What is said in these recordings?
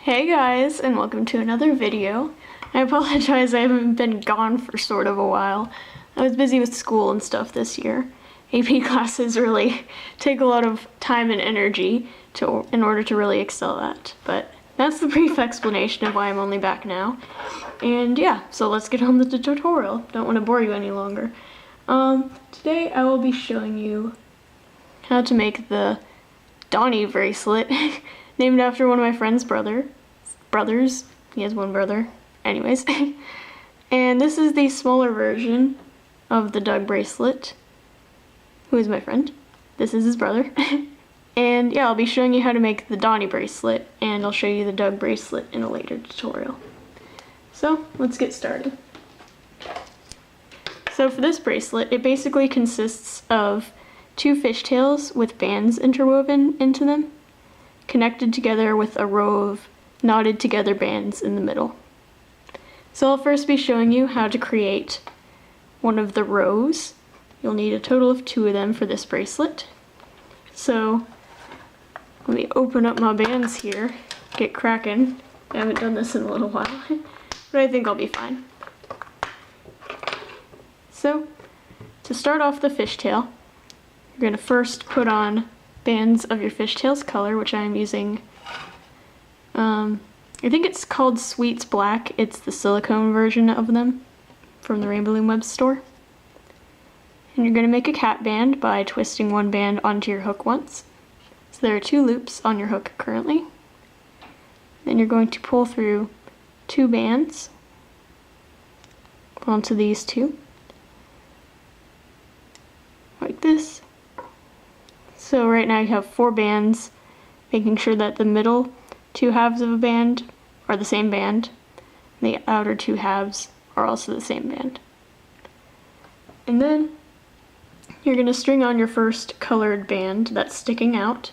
Hey guys, and welcome to another video. I apologize, I haven't been gone for sort of a while. I was busy with school and stuff this year. AP classes really take a lot of time and energy in order to really excel at. But that's the brief explanation of why I'm only back now. And yeah, so let's get on with the tutorial. Don't want to bore you any longer. Today I will be showing you how to make the Donnie bracelet, named after one of my friend's brothers. He has one brother. Anyways. And this is the smaller version of the Doug bracelet, who is my friend. This is his brother. And yeah, I'll be showing you how to make the Donnie bracelet, and I'll show you the Doug bracelet in a later tutorial. So, let's get started. So for this bracelet, it basically consists of two fishtails with bands interwoven into them, connected together with a row of knotted together bands in the middle. So I'll first be showing you how to create one of the rows. You'll need a total of 2 of them for this bracelet. So let me open up my bands here, get cracking. I haven't done this in a little while, but I think I'll be fine. So to start off the fishtail, you're going to first put on bands of your fishtail's color, which I'm using, I think it's called Sweets Black. It's the silicone version of them from the Rainbow Loom web store. And you're going to make a cat band by twisting one band onto your hook once. So there are 2 loops on your hook currently. Then you're going to pull through 2 bands onto these 2, like this. So right now you have 4 bands, making sure that the middle 2 halves of a band are the same band, and the outer 2 halves are also the same band. And then you're going to string on your first colored band that's sticking out.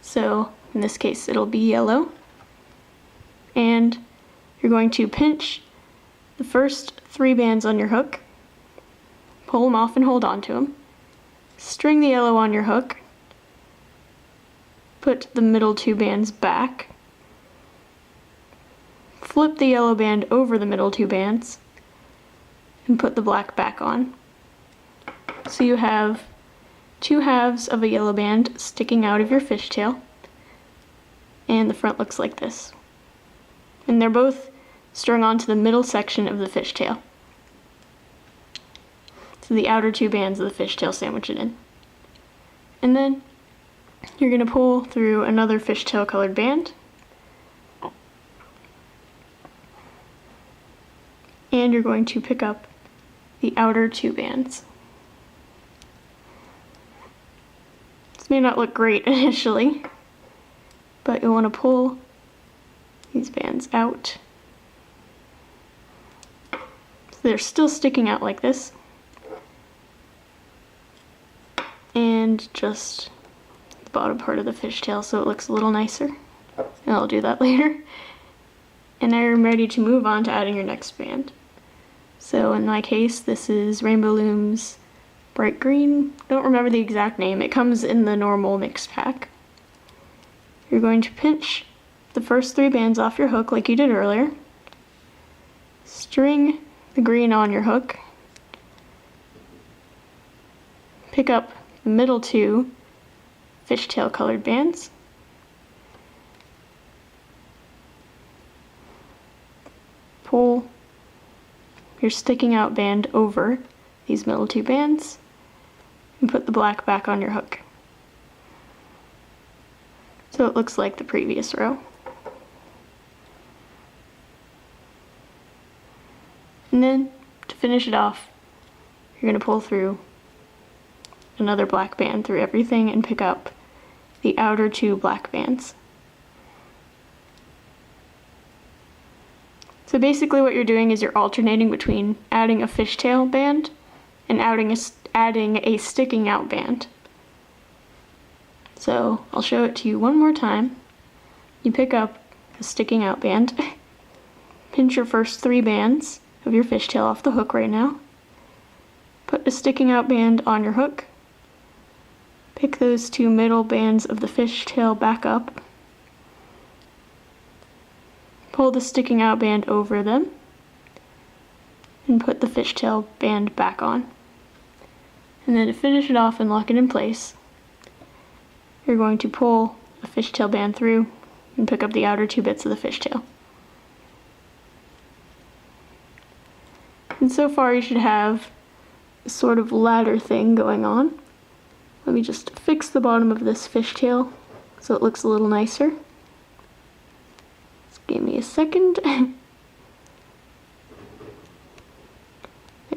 So in this case it'll be yellow. And you're going to pinch the first 3 bands on your hook, pull them off and hold on to them. String the yellow on your hook, put the middle 2 bands back, flip the yellow band over the middle 2 bands, and put the black back on. So you have 2 halves of a yellow band sticking out of your fishtail, and the front looks like this. And they're both strung onto the middle section of the fishtail. So the outer 2 bands of the fishtail sandwich it in. And then you're going to pull through another fishtail colored band. And you're going to pick up the outer 2 bands. This may not look great initially, but you'll want to pull these bands out. So they're still sticking out like this. And just the bottom part of the fishtail so it looks a little nicer. And I'll do that later. And I'm ready to move on to adding your next band. So in my case, this is Rainbow Loom's Bright Green. Don't remember the exact name. It comes in the normal mix pack. You're going to pinch the first 3 bands off your hook like you did earlier. String the green on your hook. Pick up the middle 2 fishtail colored bands. Pull your sticking out band over these middle 2 bands and put the black back on your hook. So it looks like the previous row. And then to finish it off, you're going to pull through another black band through everything and pick up the outer 2 black bands. So basically what you're doing is you're alternating between adding a fishtail band and adding a sticking out band. So I'll show it to you one more time. You pick up the sticking out band, pinch your first 3 bands of your fishtail off the hook right now, put the sticking out band on your hook, pick those 2 middle bands of the fishtail back up, pull the sticking out band over them and put the fishtail band back on. And then to finish it off and lock it in place, you're going to pull a fishtail band through and pick up the outer two bits of the fishtail. And so far you should have a sort of ladder thing going on. Let me just fix the bottom of this fishtail so it looks a little nicer. Just give me a second. There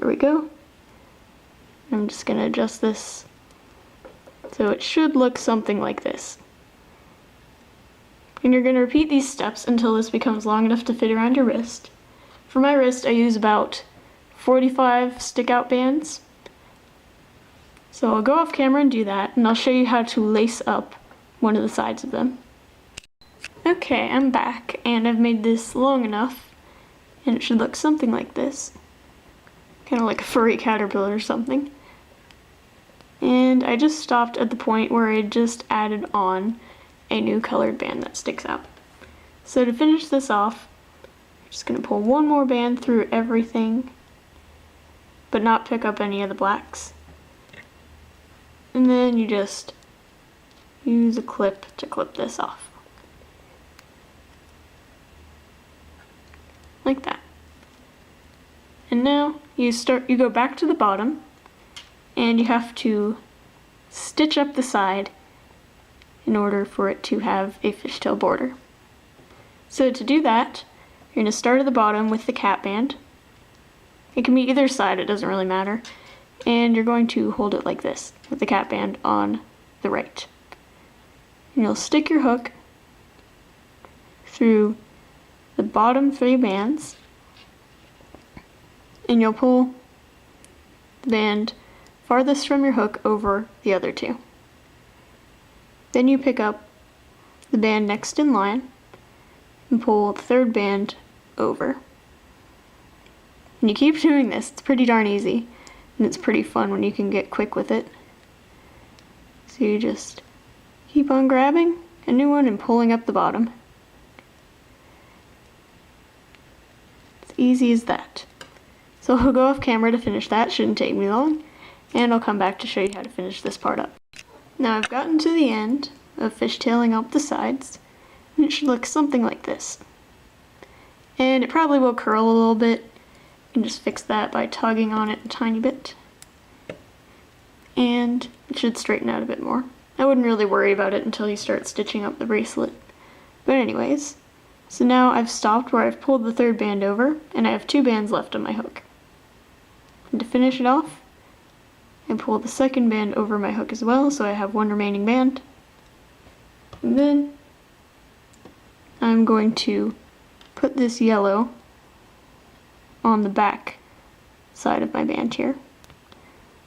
we go. I'm just going to adjust this so it should look something like this. And you're going to repeat these steps until this becomes long enough to fit around your wrist. For my wrist, I use about 45 stick-out bands. So I'll go off camera and do that, and I'll show you how to lace up one of the sides of them. Okay, I'm back, and I've made this long enough, and it should look something like this. Kind of like a furry caterpillar or something. And I just stopped at the point where I just added on a new colored band that sticks out. So to finish this off, I'm just going to pull one more band through everything, but not pick up any of the blacks. And then you just use a clip to clip this off. Like that. And now you go back to the bottom, and you have to stitch up the side in order for it to have a fishtail border. So to do that, you're going to start at the bottom with the cap band. It can be either side, it doesn't really matter. And you're going to hold it like this, with the cap band on the right. And you'll stick your hook through the bottom 3 bands, and you'll pull the band farthest from your hook over the other 2. Then you pick up the band next in line and pull the 3rd band over. And you keep doing this, it's pretty darn easy, and it's pretty fun when you can get quick with it. So you just keep on grabbing a new one and pulling up the bottom. It's easy as that. So I'll go off camera to finish that, shouldn't take me long, and I'll come back to show you how to finish this part up. Now I've gotten to the end of fishtailing up the sides, and it should look something like this. And it probably will curl a little bit. You can just fix that by tugging on it a tiny bit. And it should straighten out a bit more. I wouldn't really worry about it until you start stitching up the bracelet. But anyways, so now I've stopped where I've pulled the 3rd band over, and I have 2 bands left on my hook. And to finish it off, I pull the 2nd band over my hook as well, so I have 1 remaining band. And then I'm going to put this yellow on the back side of my band here.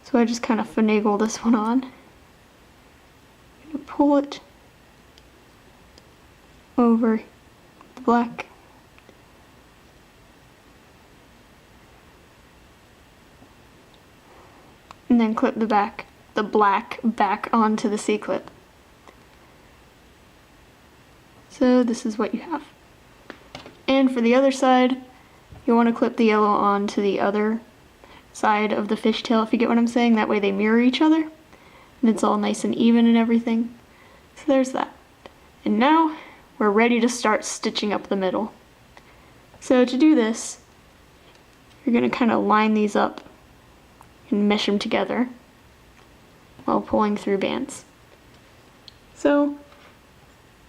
So I just kind of finagle this one on. I'm going to pull it over the black. And then clip the black back onto the C-clip. So this is what you have. And for the other side, you'll want to clip the yellow onto the other side of the fishtail, if you get what I'm saying. That way they mirror each other, and it's all nice and even and everything. So there's that. And now we're ready to start stitching up the middle. So to do this, you're going to kind of line these up and mesh them together while pulling through bands. So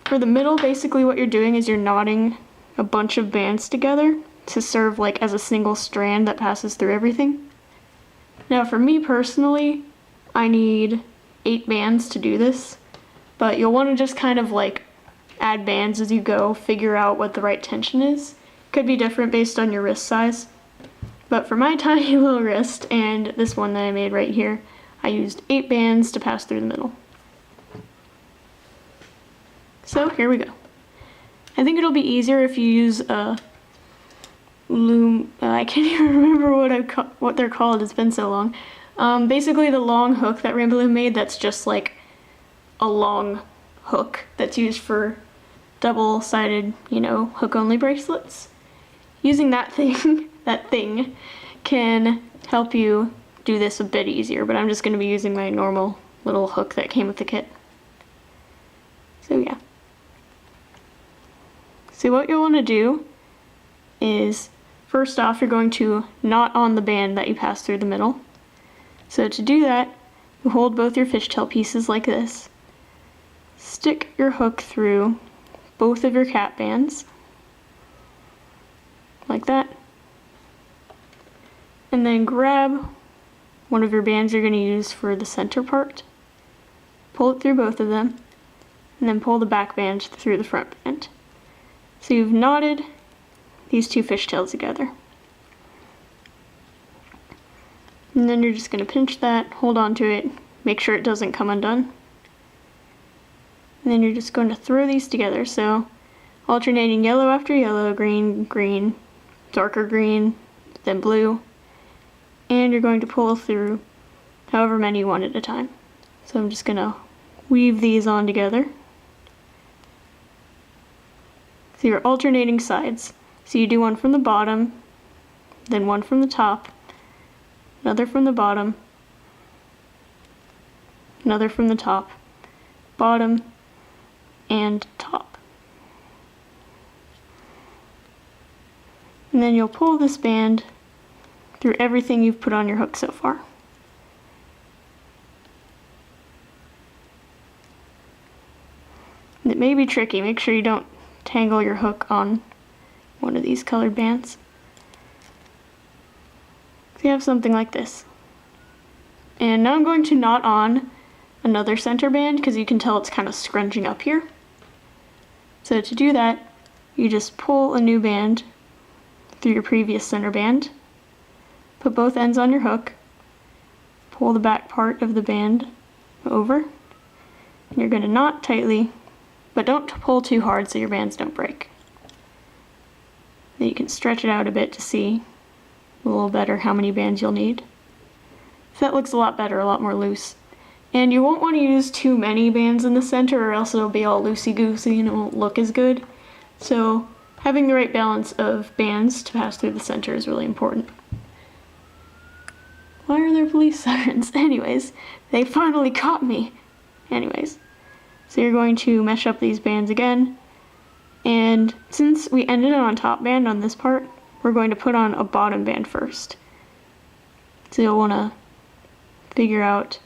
for the middle, basically what you're doing is you're knotting a bunch of bands together to serve like as a single strand that passes through everything. Now for me personally, I need 8 bands to do this, but you'll want to just kind of like add bands as you go, figure out what the right tension is. Could be different based on your wrist size, but for my tiny little wrist and this one that I made right here, I used 8 bands to pass through the middle. So here we go. I think it'll be easier if you use a loom. I can't even remember what they're called. It's been so long. Basically the long hook that Rainbow Loom made, that's just like a long hook that's used for double-sided, you know, hook-only bracelets. Using that thing can help you do this a bit easier, but I'm just going to be using my normal little hook that came with the kit. So yeah. So what you'll want to do is, first off, you're going to knot on the band that you pass through the middle. So to do that, you hold both your fishtail pieces like this, stick your hook through both of your cap bands, like that, and then grab one of your bands you're going to use for the center part, pull it through both of them, and then pull the back band through the front band. So you've knotted these two fishtails together. And then you're just going to pinch that, hold on to it, make sure it doesn't come undone. And then you're just going to throw these together, so alternating yellow after yellow, green, green, darker green, then blue. And you're going to pull through however many you want at a time. So I'm just going to weave these on together. So you're alternating sides. So you do one from the bottom, then one from the top, another from the bottom, another from the top, bottom, and top. And then you'll pull this band through everything you've put on your hook so far. And it may be tricky, make sure you don't tangle your hook on one of these colored bands. So you have something like this. And now I'm going to knot on another center band because you can tell it's kind of scrunching up here. So to do that, you just pull a new band through your previous center band, put both ends on your hook, pull the back part of the band over, and you're going to knot tightly, but don't pull too hard so your bands don't break. Then you can stretch it out a bit to see a little better how many bands you'll need. So that looks a lot better, a lot more loose. And you won't want to use too many bands in the center or else it'll be all loosey-goosey and it won't look as good. So having the right balance of bands to pass through the center is really important. Why are there police sirens? Anyways, they finally caught me. Anyways, so you're going to mesh up these bands again. And since we ended on top band on this part, we're going to put on a bottom band first. So you'll want to figure out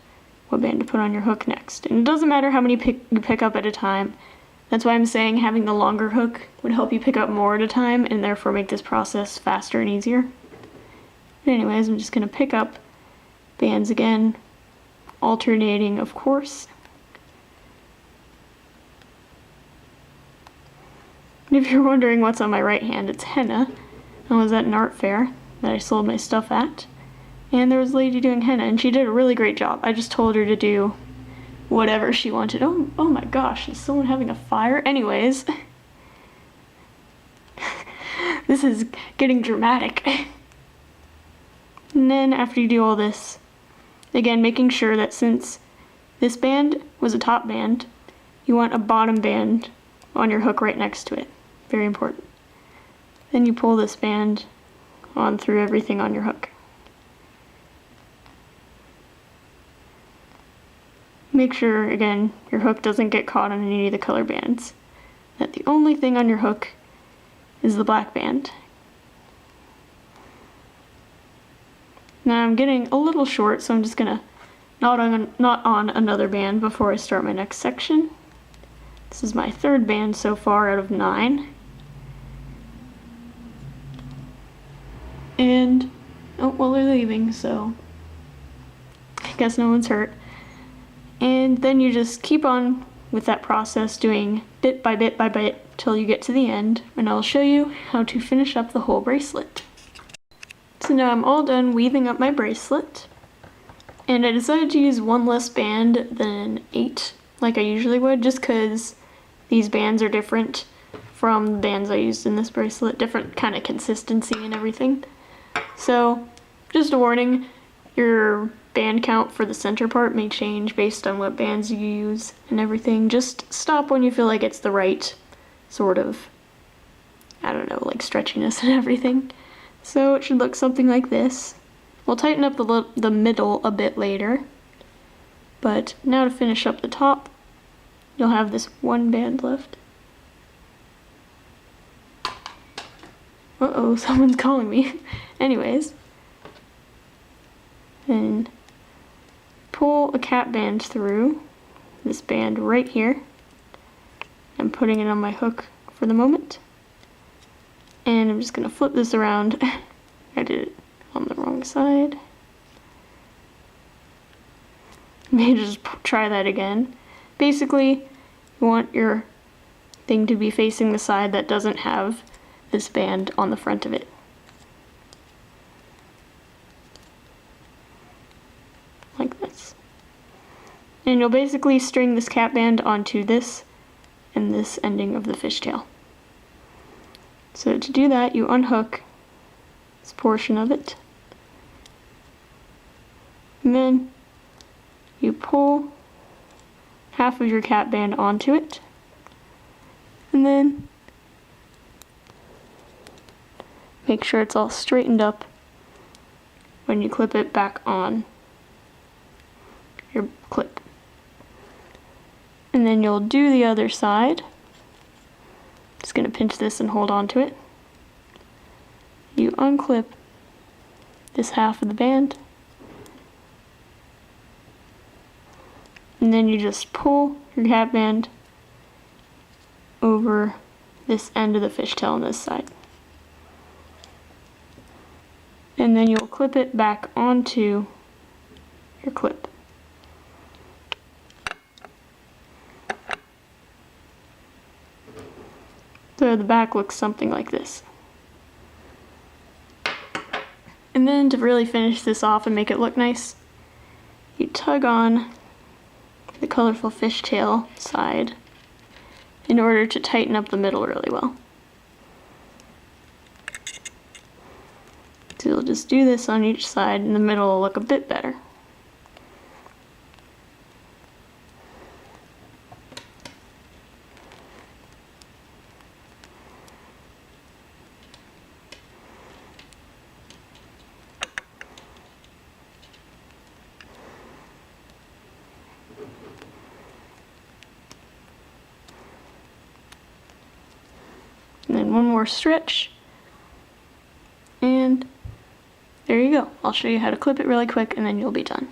what band to put on your hook next. And it doesn't matter how many you pick up at a time. That's why I'm saying having the longer hook would help you pick up more at a time and therefore make this process faster and easier. But anyways, I'm just going to pick up bands again, alternating of course. And if you're wondering what's on my right hand, it's henna. I was at an art fair that I sold my stuff at, and there was a lady doing henna, and she did a really great job. I just told her to do whatever she wanted. Oh my gosh, is someone having a fire? Anyways, this is getting dramatic. And then after you do all this, again, making sure that since this band was a top band, you want a bottom band on your hook right next to it. Very important. Then you pull this band on through everything on your hook. Make sure, again, your hook doesn't get caught on any of the color bands. That the only thing on your hook is the black band. Now I'm getting a little short, so I'm just gonna knot on another band before I start my next section. This is my third band so far out of 9. And, oh, well, they're leaving, so I guess no one's hurt. And then you just keep on with that process, doing bit by bit by bit till you get to the end, and I'll show you how to finish up the whole bracelet. So now I'm all done weaving up my bracelet, and I decided to use one less band than 8 like I usually would, just because these bands are different from the bands I used in this bracelet, different kind of consistency and everything. So just a warning, your band count for the center part may change based on what bands you use and everything. Just stop when you feel like it's the right sort of, I don't know, like stretchiness and everything. So it should look something like this. We'll tighten up the middle a bit later. But now to finish up the top, you'll have this one band left. Uh-oh, someone's calling me. Anyways. Then pull a cap band through this band right here. I'm putting it on my hook for the moment. And I'm just gonna flip this around. I did it on the wrong side. Maybe just try that again. Basically, you want your thing to be facing the side that doesn't have this band on the front of it. Like this. And you'll basically string this cap band onto this and this ending of the fishtail. So to do that, you unhook this portion of it. And then you pull half of your cap band onto it. And then make sure it's all straightened up when you clip it back on your clip. And then you'll do the other side. Just gonna pinch this and hold on to it. You unclip this half of the band. And then you just pull your cap band over this end of the fishtail on this side. And then you'll clip it back onto your clip. So the back looks something like this. And then to really finish this off and make it look nice, you tug on the colorful fishtail side in order to tighten up the middle really well. So you'll just do this on each side and the middle will look a bit better. And then one more stretch, and there you go. I'll show you how to clip it really quick and then you'll be done.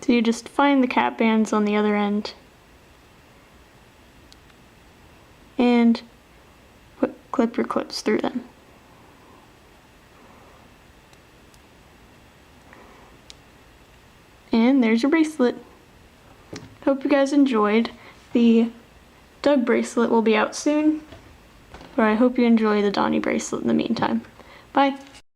So you just find the cap bands on the other end and clip your clips through them. And there's your bracelet. Hope you guys enjoyed. The Doug bracelet will be out soon, but I hope you enjoy the Donnie bracelet in the meantime. Bye.